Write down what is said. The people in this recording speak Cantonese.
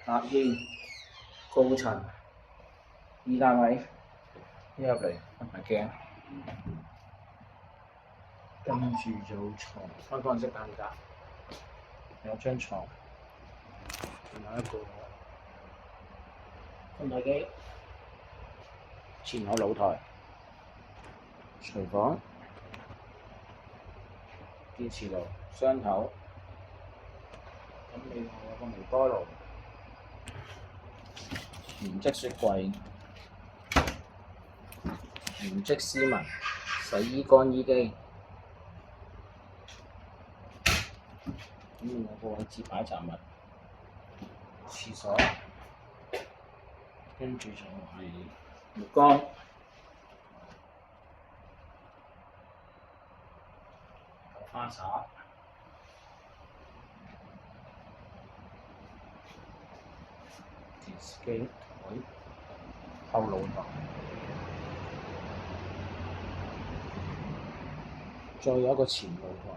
壓煙、高層、衣單位，一入嚟唔係鏡，跟住有床，開放式間隔，有張床，仲有一個烘焙機，前後露台，廚房，電磁爐、雙頭，咁另外有個微波爐，全即雪櫃，全即絲襪，洗衣乾衣機，咁另外有個位置擺雜物，廁所，跟住就係浴缸。花灑、電視機台、後露台，再有一個前露台。